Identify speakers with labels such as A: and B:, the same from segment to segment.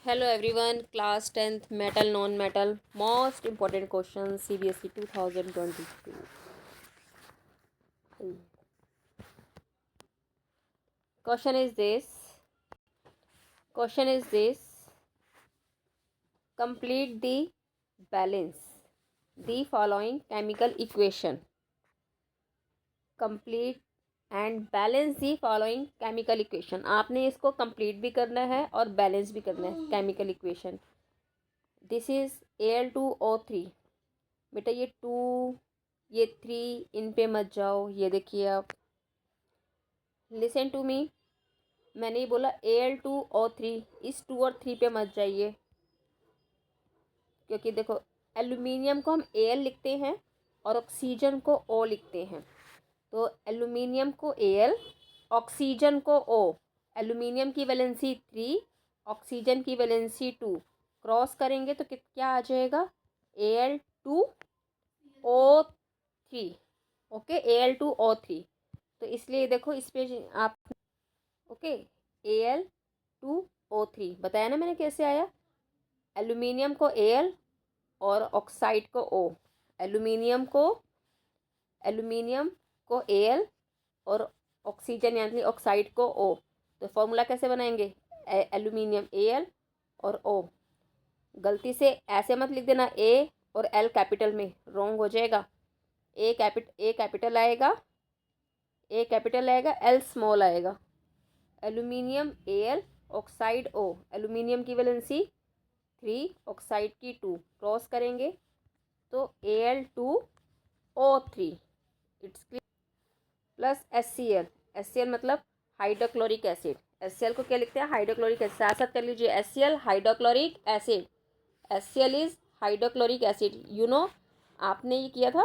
A: Hello everyone, class 10th metal non metal most important question CBSE 2022. Question is this. Complete the balance the following chemical equation. Complete and balance the following chemical equation. आपने इसको complete भी करना है और balance भी करना है chemical equation. This is Al2O3. बेटा ये 2 ये 3 इन पे मत जाओ. ये देखिए आप, लिसन टू मी. मैंने ये बोला Al2O3. इस 2 और 3 पे मत जाइए, क्योंकि देखो एल्यूमिनियम को हम Al लिखते हैं और ऑक्सीजन को O लिखते हैं. तो एल्यूमिनियम को Al, ऑक्सीजन को O. एल्यूमिनियम की वैलेंसी 3, ऑक्सीजन की वैलेंसी 2. क्रॉस करेंगे तो क्या आ जाएगा? Al2O3. Okay, Al2O3. तो इसलिए देखो इस पे आप ओके Al2O3 बताया ना मैंने कैसे आया. एल्यूमिनियम को Al और ऑक्साइड को O. एल्यूमिनियम को Al और ऑक्सीजन यानी ऑक्साइड को O. तो फॉर्मूला कैसे बनाएंगे? एल्यूमिनियम Al और O. गलती से ऐसे मत लिख देना A और L कैपिटल में, रॉन्ग हो जाएगा. ए कैपिटल आएगा, L स्मॉल आएगा. Aluminium Al, oxide O. Aluminium की वैलेंसी 3, ऑक्साइड की 2. क्रॉस करेंगे तो Al2O3 इट्स प्लस HCl मतलब हाइड्रोक्लोरिक एसिड. HCl को क्या लिखते हैं? Hydrochloric acid. साथ साथ कर लीजिए. HCl hydrochloric acid. HCl is hydrochloric acid. You know, आपने ये किया था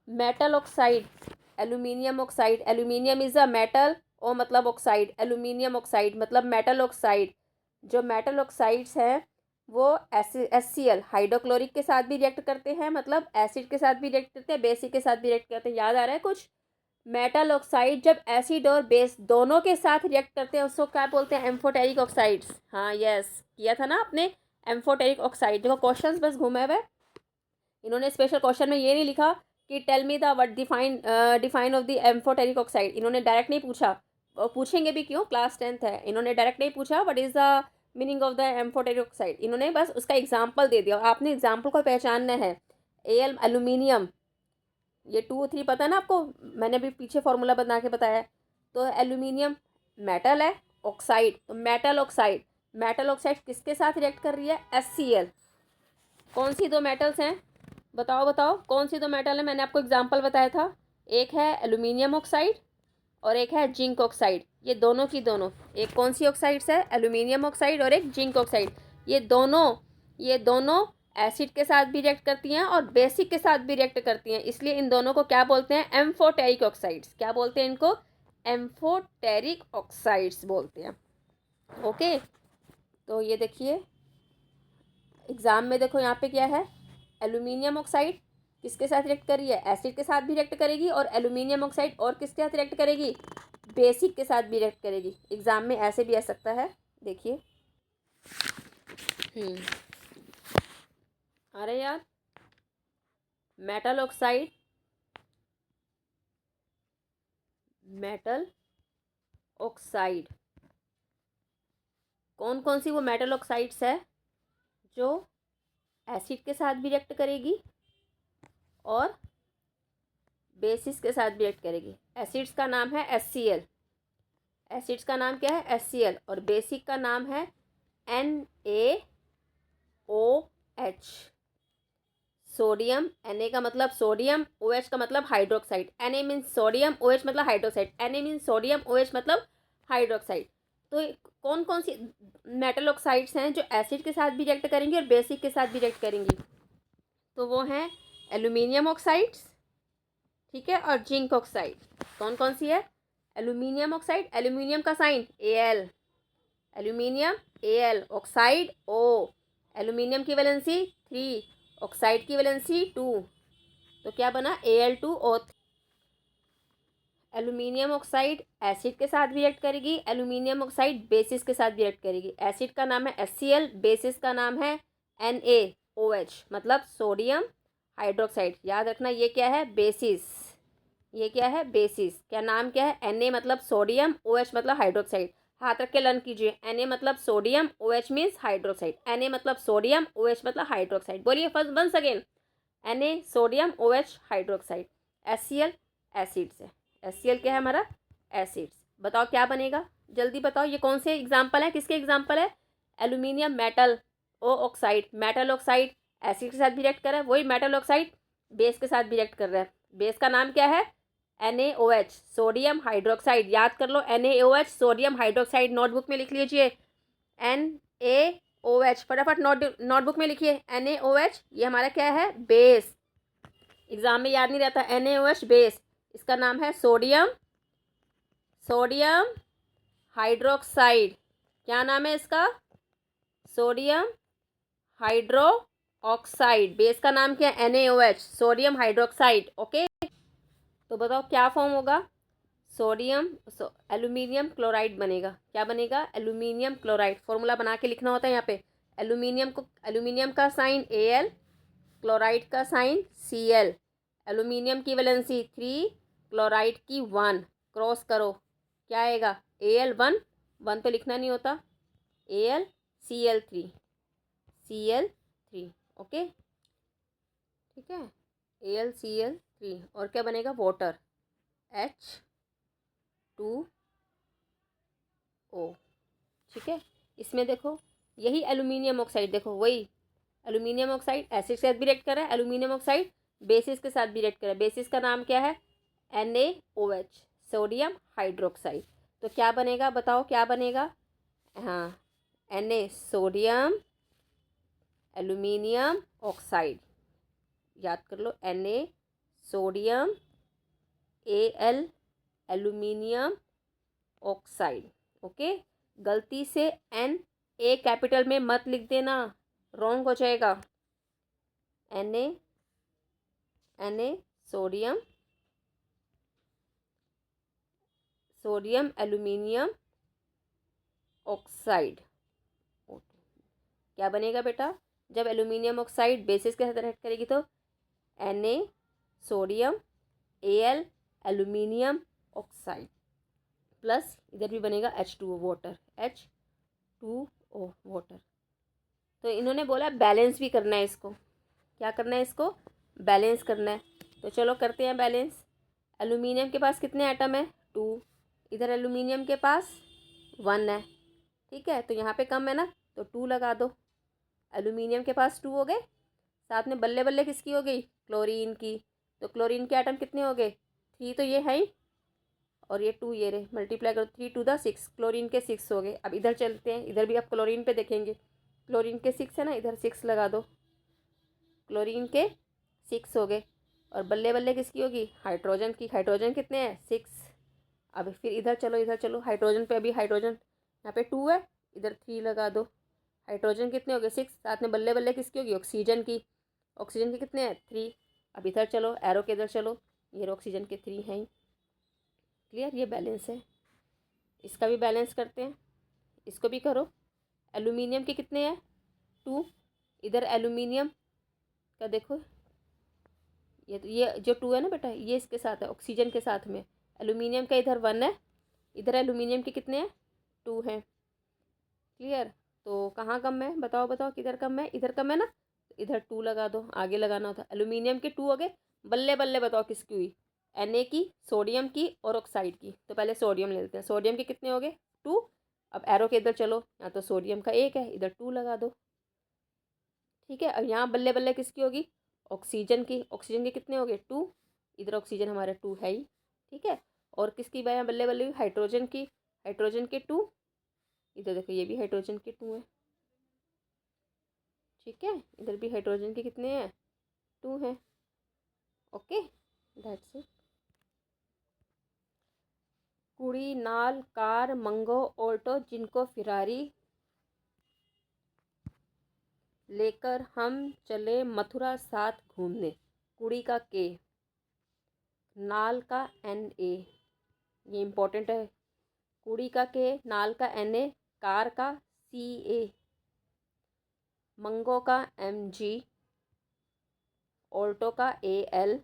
A: metal oxide, aluminium oxide. Aluminium is a metal, O मतलब ऑक्साइड. एल्यूमिनियम ऑक्साइड मतलब मेटल ऑक्साइड. जो मेटल ऑक्साइड्स हैं वो HCl हाइड्रोक्लोरिक के साथ भी रिएक्ट करते हैं, मतलब एसिड के साथ भी रिएक्ट करते हैं, बेसिक के साथ भी रिएक्ट करते हैं. याद आ रहा है कुछ? मेटल ऑक्साइड जब एसिड और बेस दोनों के साथ रिएक्ट करते हैं उसको क्या बोलते हैं? Amphoteric oxides. हाँ यस, किया था ना आपने एम्फोटेरिक ऑक्साइड. देखो क्वेश्चंस बस घूमे हुए. इन्होंने स्पेशल क्वेश्चन में ये नहीं लिखा कि tell me the word define of the amphoteric oxide. इन्होंने डायरेक्ट नहीं पूछा, पूछेंगे भी क्यों, क्लास 10th है. इन्होंने डायरेक्ट नहीं पूछा what is the meaning of the amphoteric oxide. इन्होंने बस उसका एग्जाम्पल दे दिया. आपने एग्जाम्पल को पहचानना है. एल्यूमिनियम, ये 2 3 पता है ना आपको, मैंने अभी पीछे फॉर्मूला बना के बताया. तो एल्यूमिनियम मेटल है, ऑक्साइड. तो मेटल ऑक्साइड किसके साथ रिएक्ट कर रही है? HCl. कौन सी 2 मेटल्स हैं? बताओ कौन सी 2 मेटल है? मैंने आपको एग्जांपल बताया था. एक है एल्यूमिनियम ऑक्साइड और एक है जिंक ऑक्साइड. ये दोनों की दोनों, एक कौन सी ऑक्साइड्स है? एल्यूमिनियम ऑक्साइड और एक जिंक ऑक्साइड. ये दोनों एसिड के साथ भी रिएक्ट करती हैं और बेसिक के साथ भी रिएक्ट करती हैं. इसलिए इन दोनों को क्या बोलते हैं? Amphoteric oxides. क्या बोलते हैं इनको? एम्फोटेरिक ऑक्साइड्स बोलते हैं. ओके, तो ये देखिए एग्जाम में, देखो यहाँ पे क्या है? एल्यूमिनियम ऑक्साइड किसके साथ रिएक्ट कर रही है? एसिड के साथ भी रिएक्ट करेगी. और एल्यूमिनियम ऑक्साइड और किसके साथ रिएक्ट करेगी? बेसिक के साथ भी रिएक्ट करेगी. एग्जाम में ऐसे भी आ सकता है. देखिए अरे यार, मेटल ऑक्साइड कौन कौन सी वो मेटल ऑक्साइड्स है जो एसिड के साथ भी रिएक्ट करेगी और बेसिस के साथ भी रिएक्ट करेगी? एसिड्स का नाम है HCl. एसिड्स का नाम क्या है? HCl. और बेसिक का नाम है NaOH. सोडियम, Na का मतलब सोडियम, OH का मतलब hydroxide. Na means sodium, OH मतलब hydroxide. Na means sodium, OH मतलब हाइड्रोक्साइड. तो कौन कौन सी मेटल ऑक्साइड्स हैं जो एसिड के साथ भी रिएक्ट करेंगी और बेसिक के साथ भी रिएक्ट करेंगी? तो वो हैं एल्यूमिनियम ऑक्साइड्स, ठीक है, और जिंक ऑक्साइड. कौन कौन सी है? एल्यूमिनियम ऑक्साइड, एल्यूमिनियम का sign Al, aluminium Al, oxide O. Aluminium की वैलेंसी 3, ऑक्साइड की वैलेंसी 2. तो क्या बना? Al2O3. एल्यूमिनियम ऑक्साइड एसिड के साथ भी रिएक्ट करेगी, एल्यूमिनियम ऑक्साइड बेसिस के साथ भी रिएक्ट करेगी। एसिड का नाम है HCl, बेसिस का नाम है NaOH, मतलब सोडियम हाइड्रोक्साइड। याद रखना ये क्या है, बेसिस। ये क्या है, बेसिस। क्या नाम क्या है, Na मतलब सोडियम, OH मतलब हाइड्रोक्साइड। हाथ रख के लर्न कीजिए, Na मतलब sodium, OH means hydroxide. Na मतलब सोडियम, OH मतलब हाइड्रोक्साइड। बोलिए first ones again, Na sodium, OH hydroxide. HCl acids है। HCl क्या है हमारा, एसिड्स। बताओ क्या बनेगा, जल्दी बताओ। ये कौन से एग्जाम्पल है, किसके एग्जाम्पल है, aluminium metal oxide. Metal oxide acid के साथ भी रिएक्ट कर रहा है, वही मेटल ऑक्साइड बेस के साथ भी रिएक्ट कर रहा है। बेस का नाम क्या है, NaOH सोडियम हाइड्रोक्साइड। याद कर लो, NaOH सोडियम हाइड्रोक्साइड। नोटबुक में लिख लीजिए NaOH, फटाफट नोटबुक में लिखिए NaOH। ये हमारा क्या है, बेस। एग्जाम में याद नहीं रहता, NaOH बेस। इसका नाम है सोडियम हाइड्रोक्साइड। क्या नाम है इसका, सोडियम हाइड्रो ऑक्साइड। बेस का नाम क्या है, NaOH सोडियम हाइड्रोक्साइड। ओके, तो बताओ क्या फॉर्म होगा, सोडियम एल्यूमिनियम क्लोराइड बनेगा। क्या बनेगा, एल्यूमिनियम क्लोराइड। फॉर्मूला बना के लिखना होता है यहाँ पे। एल्यूमिनियम का साइन Al, क्लोराइड का साइन Cl। एल्यूमिनियम की वैलेंसी 3, क्लोराइड की 1। क्रॉस करो, क्या आएगा, Al1 तो लिखना नहीं होता, AlCl3। ओके, ठीक है, AlCl3। और क्या बनेगा, वाटर H2O। ठीक है, इसमें देखो यही एल्यूमिनियम ऑक्साइड, देखो वही एल्यूमिनियम ऑक्साइड एसिड के साथ भी रिएक्ट कर रहा है, एल्यूमिनियम ऑक्साइड बेसिस के साथ भी रिएक्ट कर रहा है। बेसिस का नाम क्या है, NaOH सोडियम हाइड्रोक्साइड। तो क्या बनेगा, बताओ क्या बनेगा, हाँ, Na सोडियम एल्यूमिनियम ऑक्साइड। याद कर लो, Na sodium Al aluminium oxide. Okay, गलती से Na कैपिटल में मत लिख देना, रॉन्ग हो जाएगा। Na sodium aluminium oxide. क्या बनेगा बेटा, जब एल्यूमिनियम ऑक्साइड बेसिस के साथ रिएक्ट करेगी तो Na sodium Al aluminium oxide, plus इधर भी बनेगा H2O वाटर, H2O वाटर। तो इन्होंने बोला बैलेंस भी करना है इसको। क्या करना है इसको, बैलेंस करना है। तो चलो करते हैं बैलेंस। एल्यूमिनियम के पास कितने एटम है, 2। इधर एल्यूमिनियम के पास 1 है। ठीक है, तो यहाँ पे कम है ना, तो 2 लगा दो। एल्यूमिनियम के पास 2 हो गए, साथ में बल्ले बल्ले किसकी हो गई, क्लोरीन की। तो क्लोरीन के एटम कितने हो गए, 3 तो ये है ही, और ये 2 ये रहे, मल्टीप्लाई करो 3 टू द 6, क्लोरीन के 6 हो गए। अब इधर चलते हैं, इधर भी अब क्लोरीन पे देखेंगे। क्लोरीन के 6 है ना, इधर 6 लगा दो, क्लोरीन के 6 हो गए। और बल्ले बल्ले किसकी होगी, हाइड्रोजन की। हाइड्रोजन कितने हैं, 6। अब फिर इधर चलो, हाइड्रोजन पे अभी हाइड्रोजन यहाँ पे 2 है, इधर 3 लगा दो। हाइड्रोजन कितने हो गए, 6, साथ में बल्ले बल्ले किसकी होगी, ऑक्सीजन की। ऑक्सीजन के कितने हैं, 3। अब इधर चलो, एरो के इधर चलो, ये ऑक्सीजन के 3 हैं। क्लियर, ये बैलेंस है। इसका भी बैलेंस करते हैं, इसको भी करो। एल्यूमिनियम के कितने हैं, 2। इधर एल्यूमिनियम का देखो, ये जो 2 है ना बेटा, ये इसके साथ है, ऑक्सीजन के साथ में। एल्यूमिनियम का इधर 1 है, इधर एल्यूमिनियम के कितने हैं, 2 हैं। क्लियर, तो कहाँ कम है, बताओ बताओ किधर कम है, इधर कम है ना, इधर 2 लगा दो, आगे लगाना होता। एल्यूमिनियम के 2 हो गए, बल्ले बल्ले बताओ किसकी हुई, Na की, सोडियम की और ऑक्साइड की। तो पहले सोडियम ले लेते हैं, सोडियम के कितने हो गए, 2। अब एरो के इधर चलो, यहाँ तो सोडियम का 1 है, इधर 2 लगा दो। ठीक है, अब यहाँ बल्ले बल्ले किसकी होगी, ऑक्सीजन की। ऑक्सीजन के कितने हो गए, 2। इधर ऑक्सीजन हमारे 2 है ही। ठीक है, और किसकी यहाँ बल्ले बल्ले हुई, हाइड्रोजन की। हाइड्रोजन के 2, इधर देखो ये भी हाइड्रोजन के 2 है। ठीक है, इधर भी हाइड्रोजन के कितने हैं, 2 हैं। Okay, that's it. कुड़ी नाल कार मंगो ऑल्टो जिनको फिरारी लेकर हम चले मथुरा साथ घूमने। कुड़ी का के, नाल का Na, ये इम्पोर्टेंट है। कुड़ी का के, नाल का Na, कार का Ca, मंगो का Mg, ऑल्टो का Al,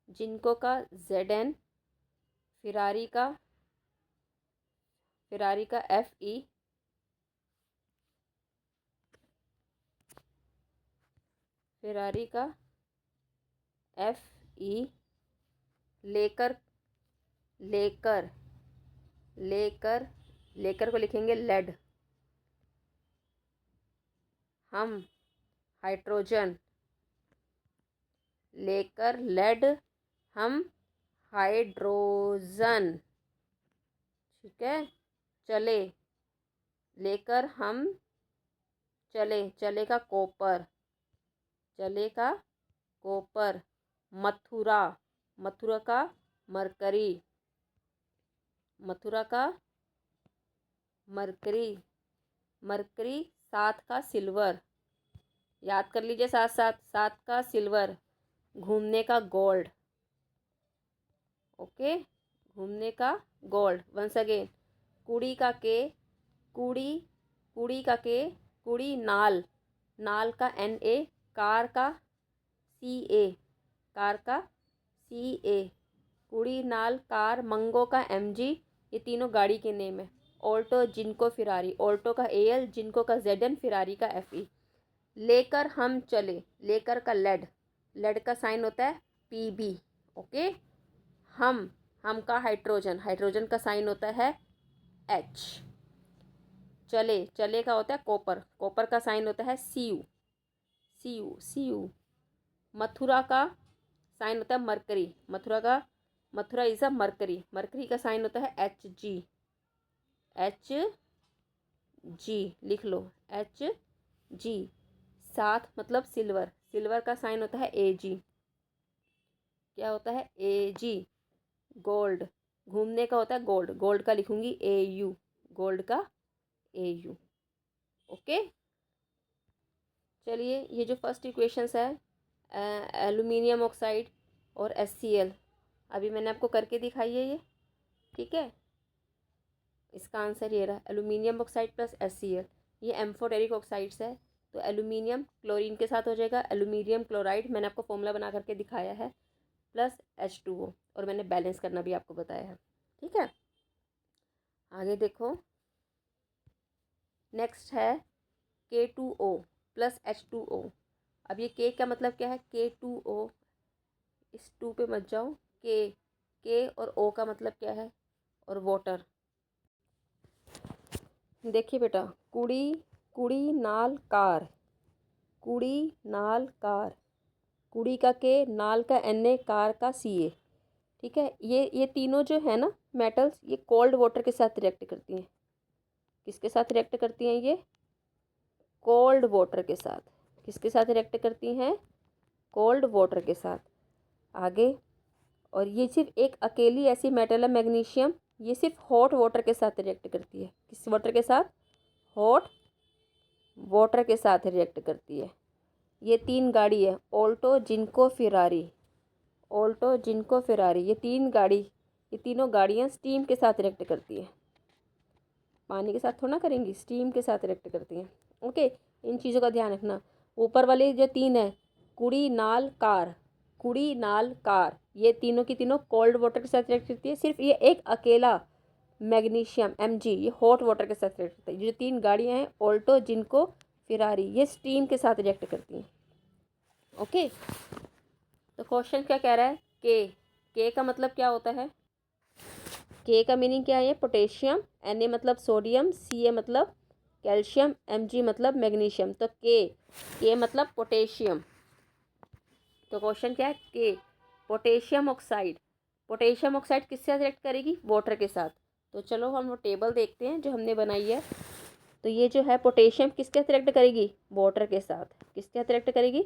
A: जिनको का Zn, फिरारी का Fe, फिरारी का Fe, लेकर लेकर लेकर लेकर को लिखेंगे लेड, हम हाइड्रोजन, लेकर लेड, हम हाइड्रोजन, ठीक है। चले, लेकर हम चले, चले का कॉपर, चले का कॉपर। मथुरा, मथुरा का मरकरी, मथुरा का मरकरी, मरकरी। सात का सिल्वर, याद कर लीजिए साथ साथ, सात का सिल्वर। घूमने का गोल्ड, ओके, घूमने का गोल्ड। वंस अगेन, कुड़ी का के, कुड़ी, कुड़ी का के, कुड़ी नाल, नाल का Na, कार का Ca, कार का Ca, कुड़ी नाल कार। मंगो का Mg, ये तीनों गाड़ी के नेम है। ऑल्टो, जिनको, फिरारी, ऑल्टो का Al, जिनको का Zn, फिरारी का Fe। लेकर हम चले, लेकर का लेड, लेड का साइन होता है Pb, ओके। हम का हाइड्रोजन, हाइड्रोजन का साइन होता है H। चले, चले का होता है कॉपर, कॉपर का साइन होता है Cu, Cu। मथुरा का साइन होता है mercury, Mathura is a mercury, mercury का साइन होता है Hg, Hg, लिख लो Hg। सात मतलब सिल्वर, सिल्वर का साइन होता है Ag, क्या होता है Ag। गोल्ड, घूमने का होता है गोल्ड, गोल्ड का लिखूंगी Au, गोल्ड का Au, ओके। चलिए, ये जो फर्स्ट इक्वेशंस है एल्यूमिनियम ऑक्साइड और HCl, अभी मैंने आपको करके दिखाई है ये, ठीक है। इसका आंसर ये रहा, एल्यूमिनियम ऑक्साइड प्लस HCl। ये एम्फोटेरिक ऑक्साइड्स है, तो एल्यूमिनियम क्लोरीन के साथ हो जाएगा, एल्यूमिनियम क्लोराइड, मैंने आपको फॉर्मूला बना करके दिखाया है, प्लस H2O, और मैंने बैलेंस करना भी आपको बताया है, ठीक है। आगे देखो, नेक्स्ट है K2O प्लस H2O। अब ये K का मतलब क्या है, K2O, इस 2 पे मत जाओ, K और O का मतलब क्या है, और वाटर। देखिए बेटा, कुड़ी, कुड़ी नाल कार, कुड़ी नाल कार, कुड़ी का के, नाल का Na, कार का Ca, ठीक है। ये तीनों जो है ना मेटल्स, ये कोल्ड वाटर के साथ रिएक्ट करती हैं। किसके साथ रिएक्ट करती हैं ये, कोल्ड वाटर के साथ। किसके साथ रिएक्ट करती हैं, कोल्ड वाटर के साथ। आगे, और ये सिर्फ एक अकेली ऐसी मेटल है मैग्नीशियम, ये सिर्फ हॉट वाटर के साथ रिएक्ट करती है। किस वाटर के साथ, हॉट वाटर के साथ रिएक्ट करती है। ये तीन गाड़ी है, ऑल्टो, जिनको, फिरारी, ऑल्टो, जिनको, फिरारी, ये तीन गाड़ी, ये तीनों गाड़ियाँ स्टीम के साथ रिएक्ट करती है, पानी के साथ थोड़ा करेंगी, स्टीम के साथ रिएक्ट करती हैं, ओके। इन चीज़ों का ध्यान रखना। ऊपर वाली जो तीन है, कुड़ी नाल कार, कुड़ी नाल कार, ये तीनों की तीनों कोल्ड वाटर के साथ रिएक्ट करती है। सिर्फ ये एक अकेला मैग्नीशियम Mg, ये हॉट वाटर के साथ रिएक्ट करता है। जो तीन गाड़ियाँ हैं, ऑल्टो, जिनको, फिरारी, ये स्टीम के साथ रिएक्ट करती हैं, ओके। तो क्वेश्चन क्या कह रहा है, के का मतलब क्या होता है, के का मीनिंग क्या है, पोटेशियम, Na मतलब सोडियम, Ca मतलब कैल्शियम, Mg मतलब मैग्नीशियम। तो के मतलब पोटेशियम। तो क्वेश्चन क्या है, के पोटेशियम ऑक्साइड, पोटेशियम ऑक्साइड किससे साथ रिएक्ट करेगी, वाटर के साथ। तो चलो हम वो टेबल देखते हैं जो हमने बनाई है। तो ये जो है पोटेशियम किसके साथ रिएक्ट करेगी, वाटर के साथ। किसके साथ रिएक्ट करेगी,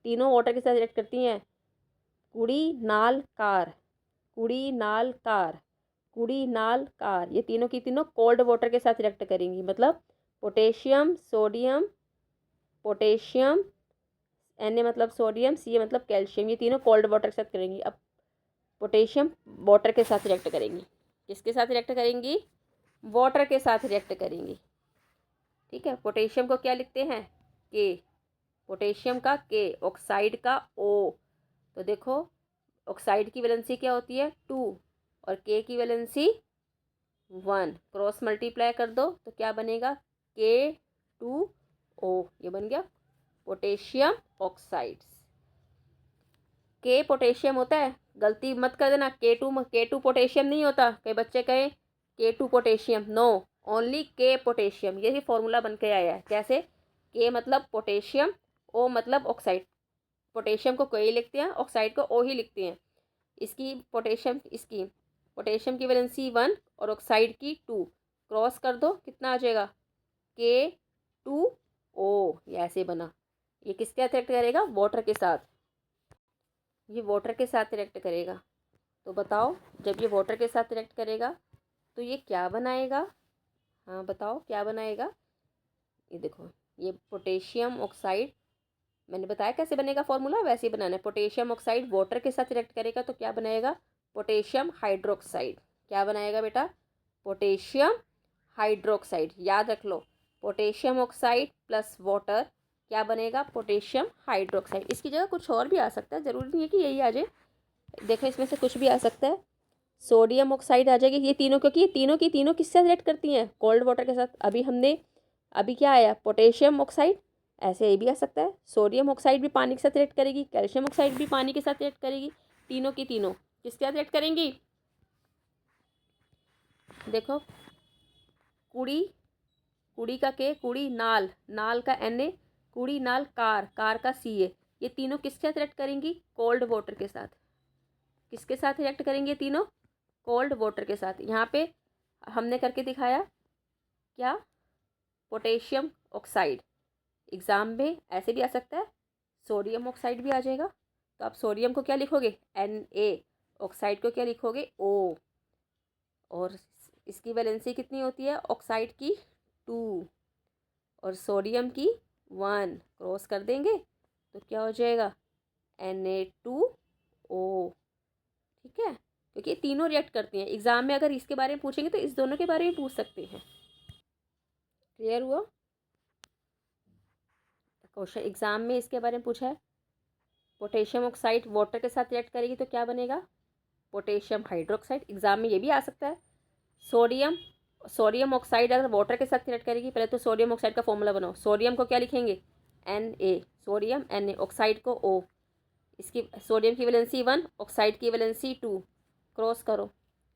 A: तीनों वाटर के साथ रिएक्ट करती हैं। कुड़ी नाल कार, कुड़ी नाल कार, कुड़ी नाल कार, ये तीनों की तीनों कोल्ड वाटर के साथ रिएक्ट करेंगी। मतलब पोटेशियम, सोडियम, पोटेशियम, Na मतलब सोडियम, Ca मतलब कैल्शियम, ये तीनों कोल्ड वाटर के साथ करेंगी। अब पोटेशियम वाटर के साथ रिएक्ट करेंगी। किसके साथ रिएक्ट करेंगी? वाटर के साथ रिएक्ट करेंगी। ठीक है, पोटेशियम को क्या लिखते हैं? के। पोटेशियम का के, ऑक्साइड का ओ। तो देखो ऑक्साइड की वैलेंसी क्या होती है? 2 और के की वैलेंसी 1। क्रॉस मल्टीप्लाई कर दो तो क्या बनेगा? K2O। ये बन गया पोटेशियम ऑक्साइड्स। के पोटेशियम होता है, गलती मत कर देना। K2 पोटेशियम नहीं होता। कई बच्चे कहें K2 पोटेशियम, नो, ओनली के पोटेशियम। ये ही फॉर्मूला बन के आया है। कैसे? के मतलब पोटेशियम, ओ मतलब ऑक्साइड। पोटेशियम को के ही लिखते हैं, ऑक्साइड को ओ ही लिखते हैं। इसकी पोटेशियम की वैलेंसी 1 और ऑक्साइड की 2। क्रॉस कर दो, कितना आ जाएगा? K2O। ये ऐसे बना। ये किसके साथ रिएक्ट करेगा? वाटर के साथ। ये वाटर के साथ रिएक्ट करेगा। तो बताओ, जब ये वाटर के साथ रिएक्ट करेगा तो ये क्या बनाएगा? हाँ बताओ क्या बनाएगा? ये देखो, ये पोटेशियम ऑक्साइड, मैंने बताया कैसे बनेगा फॉर्मूला, वैसे ही बनाना है। पोटेशियम ऑक्साइड वाटर के साथ रिएक्ट करेगा तो क्या बनाएगा? Potassium hydroxide. क्या बनाएगा बेटा? Potassium hydroxide. याद रख लो, पोटेशियम ऑक्साइड प्लस वाटर क्या बनेगा? Potassium hydroxide. इसकी जगह कुछ और भी आ सकता है, ज़रूरी नहीं है कि यही आ जाए। देखो इसमें से कुछ भी आ सकता है। सोडियम ऑक्साइड आ जाएगी। ये तीनों, क्योंकि ये तीनों की तीनों किससे रिएक्ट करती हैं? कोल्ड वाटर के साथ। अभी क्या आया? Potassium oxide. ऐसे ये भी आ सकता है, सोडियम ऑक्साइड भी पानी के साथ रिएक्ट करेगी, कैल्शियम ऑक्साइड भी पानी के साथ रिएक्ट करेगी। तीनों की तीनों किसके साथ रिएक्ट करेंगी? देखो, कुड़ी, कुड़ी का के, कुड़ी नाल, नाल का Na, कुड़ी नाल कार, कार का Ca। ये तीनों किसके साथ रिएक्ट करेंगी? कोल्ड वाटर के साथ। किसके साथ रिएक्ट करेंगे? तीनों कोल्ड वाटर के साथ। यहाँ पे हमने करके दिखाया क्या? Potassium oxide. एग्ज़ाम में ऐसे भी आ सकता है, सोडियम ऑक्साइड भी आ जाएगा। तो आप सोडियम को क्या लिखोगे? Na। ऑक्साइड को क्या लिखोगे? O। और इसकी वैलेंसी कितनी होती है? ऑक्साइड की 2 और सोडियम की 1। क्रॉस कर देंगे तो क्या हो जाएगा? Na2O। ठीक है, क्योंकि ये तीनों रिएक्ट करती हैं। एग्ज़ाम में अगर इसके बारे में पूछेंगे तो इस दोनों के बारे में पूछ सकते हैं। क्लियर हुआ? क्वेश्चन एग्ज़ाम में इसके बारे में पूछा है। पोटेशियम ऑक्साइड वाटर के साथ रिएक्ट करेगी तो क्या बनेगा? Potassium hydroxide. एग्जाम में ये भी आ सकता है। सोडियम ऑक्साइड अगर वाटर के साथ रिएक्ट करेगी, पहले तो सोडियम ऑक्साइड का फॉर्मूला बनाओ। सोडियम को क्या लिखेंगे? Na। Sodium Na। ऑक्साइड को O। इसकी सोडियम की वैलेंसी 1, ऑक्साइड की वैलेंसी 2। क्रॉस करो,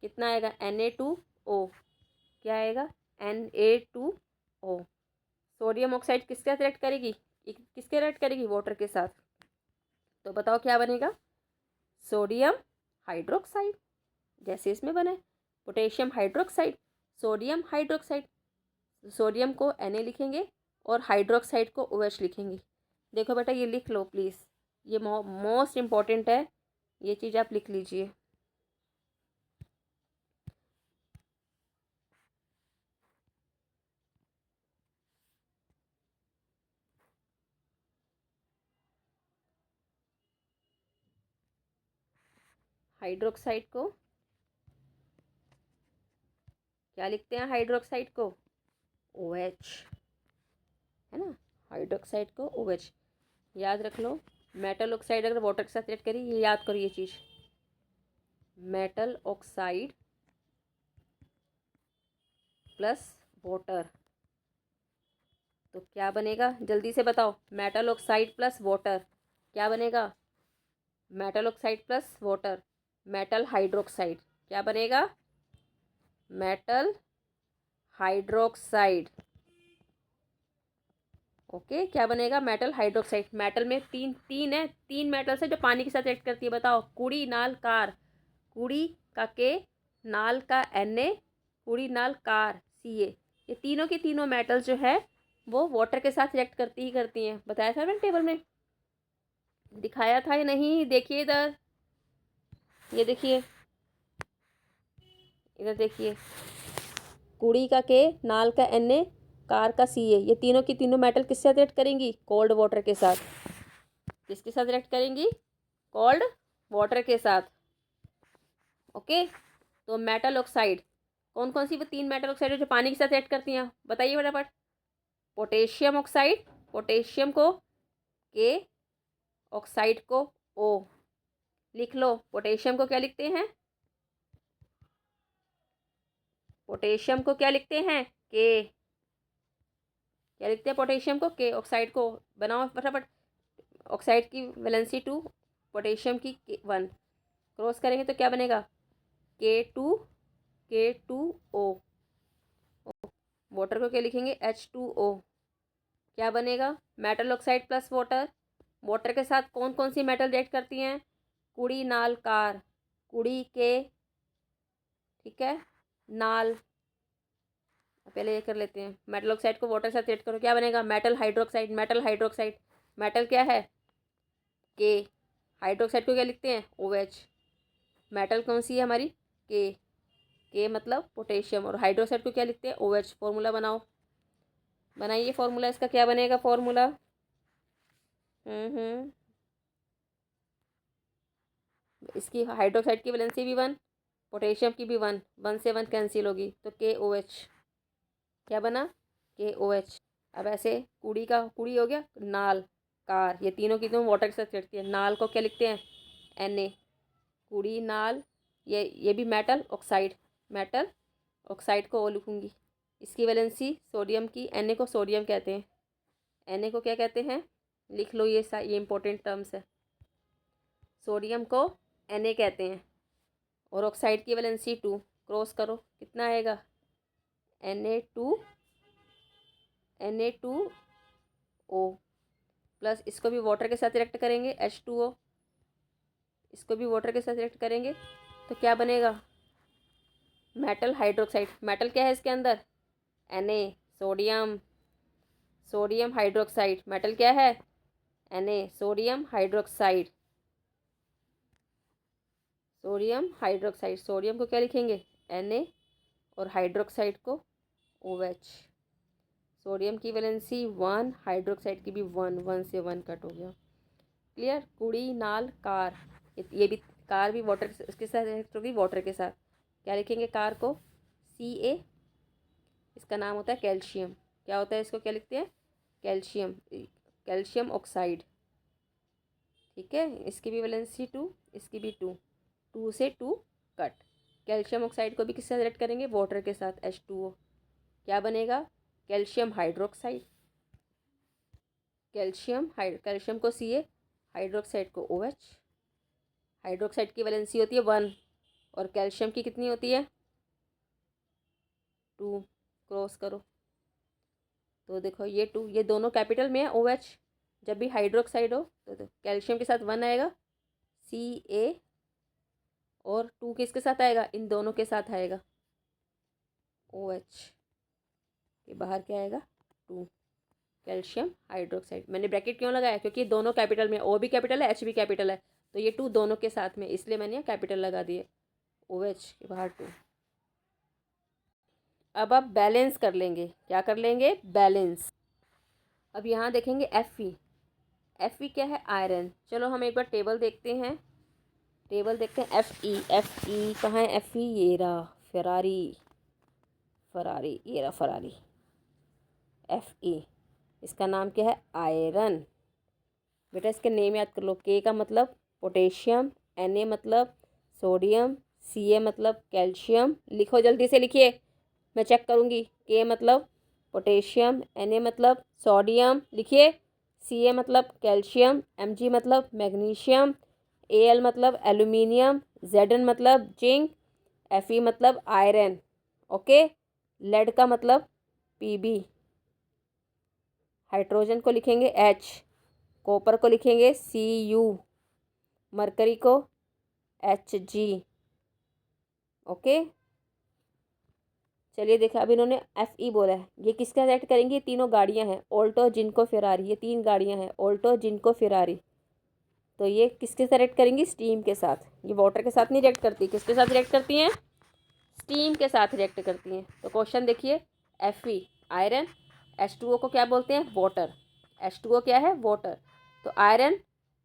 A: कितना आएगा? Na2O। क्या आएगा? Na2O। सोडियम ऑक्साइड किसके साथ रिएक्ट करेगी? किसके रिएक्ट करेगी? वाटर के साथ। तो बताओ क्या बनेगा? सोडियम हाइड्रोक्साइड, जैसे इसमें बना है potassium hydroxide, sodium hydroxide. Sodium को Na लिखेंगे और हाइड्रोक्साइड को OH लिखेंगे। देखो बेटा, ये लिख लो प्लीज़, ये मोस्ट इम्पॉर्टेंट है, ये चीज़ आप लिख लीजिए। हाइड्रोक्साइड को क्या लिखते हैं? हाइड्रोक्साइड को OH, है ना? हाइड्रोक्साइड को OH। याद रख लो, मेटल ऑक्साइड अगर वाटर के साथ रिएक्ट करी, ये याद करो ये चीज़, मेटल ऑक्साइड प्लस वाटर तो क्या बनेगा? जल्दी से बताओ। मेटल ऑक्साइड प्लस वाटर क्या बनेगा? Metal oxide plus water, metal hydroxide. क्या बनेगा? Metal hydroxide. ओके, क्या बनेगा? Metal hydroxide. मेटल में तीन है, 3 मेटल्स है जो पानी के साथ रिएक्ट करती है। बताओ, कुड़ी नाल कार, कुड़ी का के, नाल का Na, कुड़ी नाल कार Ca। ये तीनों की तीनों मेटल्स जो है वो वाटर के साथ रिएक्ट करती ही करती हैं। बताया था मैंने, टेबल में दिखाया था या नहीं? देखिए इधर, ये देखिए इधर देखिए, कुड़ी का के, नाल का Na, कार का Ca। ये तीनों की तीनों मेटल किसके साथ रिएक्ट करेंगी? कोल्ड वाटर के साथ। किसके साथ रिएक्ट करेंगी? कोल्ड वाटर के साथ। ओके। तो मेटल ऑक्साइड, कौन कौन सी वो 3 मेटल ऑक्साइड है जो पानी के साथ रिएक्ट करती हैं, बताइए फटाफट। पोटेशियम ऑक्साइड, पोटेशियम को के, ऑक्साइड को ओ। लिख लो, पोटेशियम को क्या लिखते हैं, पोटेशियम को क्या लिखते हैं, के। क्या लिखते हैं पोटेशियम को, के। ऑक्साइड को बनाओ फटाफट। ऑक्साइड की वैलेंसी 2, पोटेशियम की 1, क्रॉस करेंगे तो क्या बनेगा, K2O। वाटर को क्या लिखेंगे, H2O। क्या बनेगा, metal oxide plus water. Water के साथ कौन कौन सी मेटल रिएक्ट करती हैं, कुड़ी नाल कार, कुड़ी के, ठीक है, नाल। पहले ये कर लेते हैं, मेटल ऑक्साइड को वाटर से साथ रिएक्ट करो, क्या बनेगा, metal hydroxide. Metal hydroxide, metal क्या है, के। हाइड्रोक्साइड को क्या लिखते हैं, OH। मेटल कौन सी है हमारी, के मतलब पोटेशियम, और हाइड्रोक्साइड को क्या लिखते हैं, OH। फॉर्मूला बनाओ, बनाइए फॉर्मूला, इसका क्या बनेगा फॉर्मूला। इसकी हाइड्रोक्साइड की वैलेंसी भी 1, पोटेशियम की भी 1, 1 से 1 कैंसिल होगी तो KOH। क्या बना, KOH। अब ऐसे कुड़ी का कुड़ी हो गया, नाल, कार, ये तीनों की तो वाटर के साथ चढ़ती है। नाल को क्या लिखते हैं, Na। कुड़ी नाल, ये भी मेटल ऑक्साइड, मेटल ऑक्साइड को ओ लिखूँगी। इसकी वैलेंसी सोडियम की, Na को सोडियम कहते हैं, Na को क्या कहते हैं, लिख लो, ये इंपॉर्टेंट टर्म्स है। सोडियम को Na कहते हैं, और ऑक्साइड की वैलेंसी 2, क्रॉस करो कितना आएगा, Na2O प्लस, इसको भी वाटर के साथ रिएक्ट करेंगे, H2O। इसको भी वाटर के साथ रिएक्ट करेंगे तो क्या बनेगा, मेटल हाइड्रोक्साइड। मेटल क्या है इसके अंदर, Na, sodium, sodium hydroxide. Metal क्या है, Na, sodium hydroxide, sodium hydroxide. Sodium को क्या लिखेंगे, Na, और हाइड्रोक्साइड को OH। सोडियम की वैलेंसी 1, हाइड्रोक्साइड की भी 1, 1 से 1 कट हो गया। क्लियर। कुड़ी नाल कार, ये भी कार भी वाटर इसके साथ रिएक्ट होगी, वाटर के साथ। क्या लिखेंगे, कार को Ca, इसका नाम होता है कैल्शियम। क्या होता है, इसको क्या लिखते हैं, कैल्शियम, कैल्शियम ऑक्साइड, ठीक है। इसकी भी वैलेंसी 2, इसकी भी 2, 2 से 2 कट। कैल्शियम ऑक्साइड को भी किससे रिएक्ट करेंगे, वाटर के साथ, H2O। क्या बनेगा, कैल्शियम हाइड्रोक्साइड। कैल्शियम को Ca, हाइड्रोक्साइड को OH। हाइड्रोक्साइड की वैलेंसी होती है 1, और कैल्शियम की कितनी होती है, 2। क्रॉस करो तो देखो, ये 2, ये दोनों कैपिटल में है, OH। जब भी हाइड्रोक्साइड हो तो कैल्शियम के साथ 1 आएगा, Ca, और 2 किसके साथ आएगा, इन दोनों के साथ आएगा, OH के बाहर क्या आएगा, 2, कैल्शियम हाइड्रोक्साइड। मैंने ब्रैकेट क्यों लगाया, क्योंकि दोनों कैपिटल में, O भी कैपिटल है, H भी कैपिटल है, तो ये 2 दोनों के साथ में, इसलिए मैंने कैपिटल लगा दिए, OH के बाहर 2। अब आप बैलेंस कर लेंगे, क्या कर लेंगे, बैलेंस। अब यहाँ देखेंगे Fe क्या है, आयरन। चलो हम एक बार टेबल देखते हैं, टेबल देखते हैं। Fe कहाँ है, Fe ये रहा, फरारी, ये रहा फरारी, Fe। इसका नाम क्या है, आयरन। बेटा इसके नेम याद कर लो, के का मतलब पोटेशियम, Na मतलब सोडियम, Ca मतलब कैल्शियम। लिखो जल्दी से लिखिए, मैं चेक करूँगी। के मतलब पोटेशियम, Na मतलब सोडियम, लिखिए। Ca मतलब कैल्शियम, Mg मतलब मैग्नीशियम, Al मतलब एल्यूमिनियम, Zn मतलब जिंक, Fe मतलब आयरन। ओके। लेड का मतलब Pb, हाइड्रोजन को लिखेंगे H, कॉपर को लिखेंगे Cu, मरकरी को Hg। ओके। चलिए देखिए, अब इन्होंने Fe बोला है, ये किसका रिएक्ट करेंगे, ये तीनों गाड़ियां हैं, ऑल्टो, जिनको, फेरारी, ये 3 गाड़ियां हैं, ऑल्टो, जिनको, फेरारी। तो ये किसके साथ रिएक्ट करेंगी, स्टीम के साथ। ये वाटर के साथ नहीं रिएक्ट करती, किसके साथ रिएक्ट करती हैं, स्टीम के साथ रिएक्ट करती हैं। तो क्वेश्चन देखिए, Fe आयरन, H2O को क्या बोलते हैं, वाटर। H2O क्या है, वाटर। तो आयरन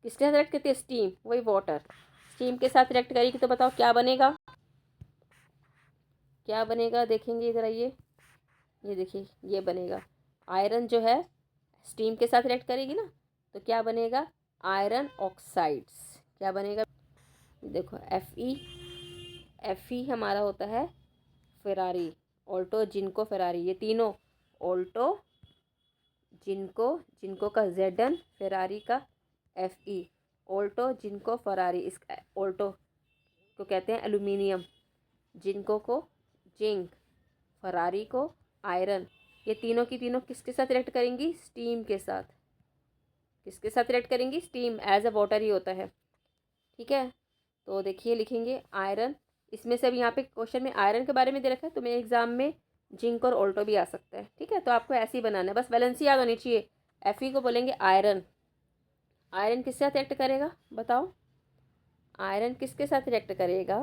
A: किसके साथ रिएक्ट करती है, स्टीम, वही वाटर। स्टीम के साथ रिएक्ट करेगी तो बताओ क्या बनेगा, क्या बनेगा देखेंगे इधर आइए, ये देखिए ये बनेगा। आयरन जो है स्टीम के साथ रिएक्ट करेगी ना, तो क्या बनेगा, आयरन ऑक्साइड्स। क्या बनेगा, देखो Fe हमारा होता है फेरारी, ऑल्टो जिनको फेरारी, ये तीनों ऑल्टो जिनको, जिनको का Zn, फेरारी का Fe, ऑल्टो जिनको फरारी, इस ऑल्टो को कहते हैं एल्यूमिनियम, जिनको को जिंक, फरारी को आयरन। ये तीनों की तीनों किसके साथ रिएक्ट करेंगी, स्टीम के साथ। किसके साथ रिएक्ट करेंगी, स्टीम, एज अ वाटर ही होता है। ठीक है, तो देखिए लिखेंगे आयरन, इसमें से अब यहाँ पे क्वेश्चन में आयरन के बारे में दे रखा है, तो मेरे एग्जाम में जिंक और ऑल्टो भी आ सकता है। ठीक है, तो आपको ऐसे ही बनाना है, बस वैलेंसी याद होनी चाहिए। Fe को बोलेंगे आयरन। आयरन किसके साथ रिएक्ट करेगा बताओ, आयरन किसके साथ रिएक्ट करेगा,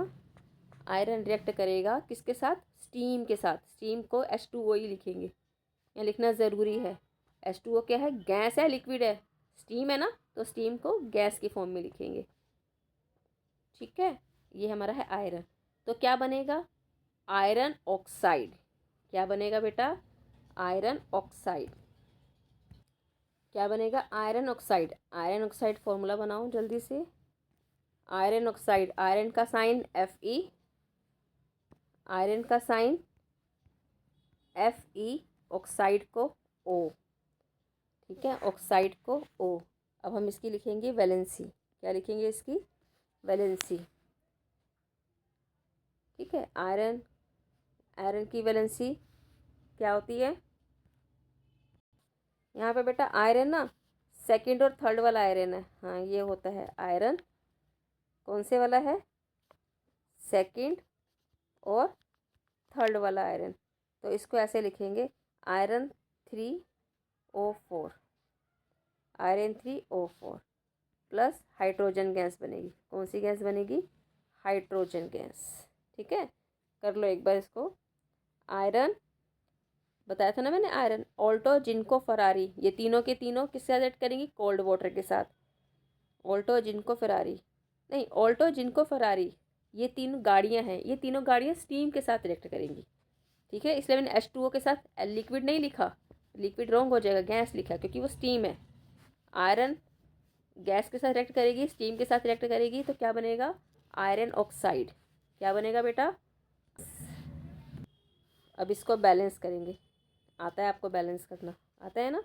A: आयरन रिएक्ट करेगा किसके साथ, स्टीम के साथ। स्टीम को H2O ही लिखेंगे, यहाँ लिखना ज़रूरी है। H2O क्या है, गैस है, लिक्विड है, स्टीम है ना, तो स्टीम को गैस की फॉर्म में लिखेंगे। ठीक है, ये हमारा है आयरन। तो क्या बनेगा, आयरन ऑक्साइड। क्या बनेगा बेटा, आयरन ऑक्साइड। क्या बनेगा, iron oxide. Iron oxide formula बनाओ जल्दी से। आयरन ऑक्साइड, आयरन का साइन Fe, आयरन का साइन Fe, ऑक्साइड को O। ठीक है, ऑक्साइड को O। अब हम इसकी लिखेंगे वैलेंसी। क्या लिखेंगे इसकी, वैलेंसी। ठीक है, आयरन, आयरन की वैलेंसी क्या होती है, यहाँ पे बेटा आयरन ना सेकंड और थर्ड वाला आयरन है। हाँ, ये होता है आयरन कौन से वाला है, सेकंड और थर्ड वाला आयरन। तो इसको ऐसे लिखेंगे, iron 3O4, iron 3O4 plus hydrogen gas बनेगी। कौन सी गैस बनेगी, हाइड्रोजन गैस। ठीक है, कर लो एक बार इसको। आयरन बताया था ना मैंने, आयरन, ऑल्टो जिनको फरारी, ये तीनों के तीनों किसके साथ रिएक्ट करेंगी, कोल्ड वाटर के साथ। ऑल्टो जिनको फरारी नहीं, ऑल्टो जिनको फरारी, ये तीनों गाड़ियाँ हैं, ये तीनों गाड़ियाँ स्टीम के साथ रिएक्ट करेंगी। ठीक है, इसलिए मैंने H2O के साथ लिक्विड नहीं लिखा, लिक्विड रॉन्ग हो जाएगा, गैस लिखा, क्योंकि वो स्टीम है। आयरन गैस के साथ रिएक्ट करेगी, स्टीम के साथ रिएक्ट करेगी, तो क्या बनेगा, आयरन ऑक्साइड। क्या बनेगा बेटा, अब इसको बैलेंस करेंगे। आता है आपको बैलेंस करना, आता है ना।